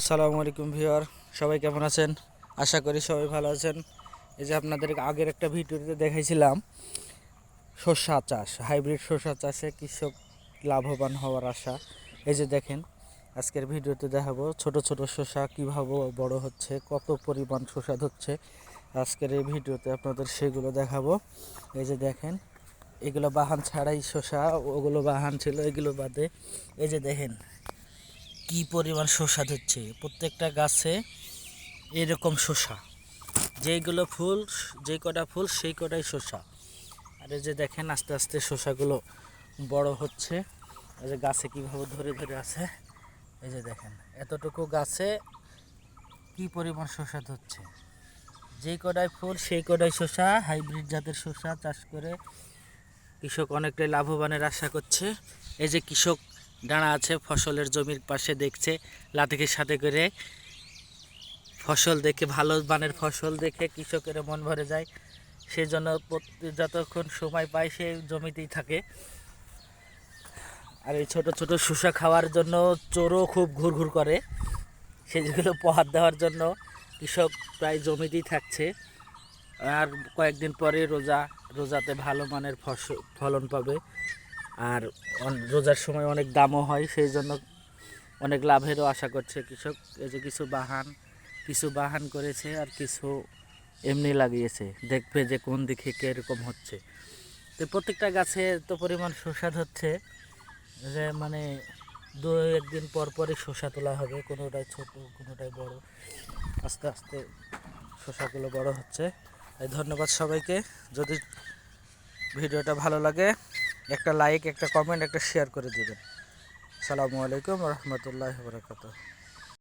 আসসালামু আলাইকুম ভিউয়ার, সবাই কেমন আছেন? আশা করি সবাই ভালো আছেন। এই যে আপনাদের আগের একটা ভিডিওতে দেখাইছিলাম শসা চাষ, হাইব্রিড শসা চাষে কৃষক লাভবান হওয়ার আশা। এই যে দেখেন, আজকের ভিডিওতে দেখাবো ছোট ছোট শসা কীভাবে বড় হচ্ছে, কত পরিমাণ শসা ধরছে। আজকের এই ভিডিওতে আপনাদের সেগুলো দেখাবো। এই যে দেখেন, এগুলো বাহান ছাড়াই শসা, ওগুলো বাহান ছিল, এগুলো বাদে এই যে দেখেন কি পরিমাণ শসা ধরছে। প্রত্যেকটা গাছে এরকম শসা, যেইগুলো ফুল, যেই কটা ফুল সেই কটাই শসা। আর এই যে দেখেন আস্তে আস্তে শসাগুলো বড় হচ্ছে। এই যে গাছে কীভাবে ধরে ধরে আছে, এই যে দেখেন এতটুকু গাছে কি পরিমাণ শসা ধরছে। যেই কটাই ফুল সেই কটাই শসা। হাইব্রিড জাতের শসা চাষ করে কৃষক অনেকটাই লাভবানের আশা করছে। এই যে কৃষক দাঁড়া আছে ফসলের জমির পাশে, দেখছে লাঠিকে সাথে করে। ফসল দেখে, ভালো মানের ফসল দেখে কৃষকের মন ভরে যায়। সেই জন্য যতক্ষণ সময় পায় সে জমিতেই থাকে। আর এই ছোট ছোট শসা খাওয়ার জন্য চোরও খুব ঘুরঘুর করে, সেগুলো প্রহার দেওয়ার জন্য কৃষক প্রায় জমিতেই থাকছে। আর কয়েকদিন পরে রোজাতে ভালো মানের ফলন পাবে। আর রোজার সময় অনেক দামও হয়, সেই জন্য অনেক লাভেরও আশা করছে কৃষক। এই যে কিছু বাহান করেছে আর কিছু এমনি লাগিয়েছে, দেখবে যে কোন দিকে কীরকম হচ্ছে। তো প্রত্যেকটা গাছে এত পরিমাণ শসা ধরছে যে মানে দু একদিন পর পরই শসা তোলা হবে, কোনোটাই ছোট কোনোটাই বড়। আস্তে আস্তে শসাগুলো বড় হচ্ছে। তাই ধন্যবাদ সবাইকে। যদি ভিডিওটা ভালো লাগে একটা লাইক, একটা কমেন্ট, একটা শেয়ার করে দেবেন। আসসালামু আলাইকুম ওয়া রাহমাতুল্লাহি ওয়া বারাকাতুহু।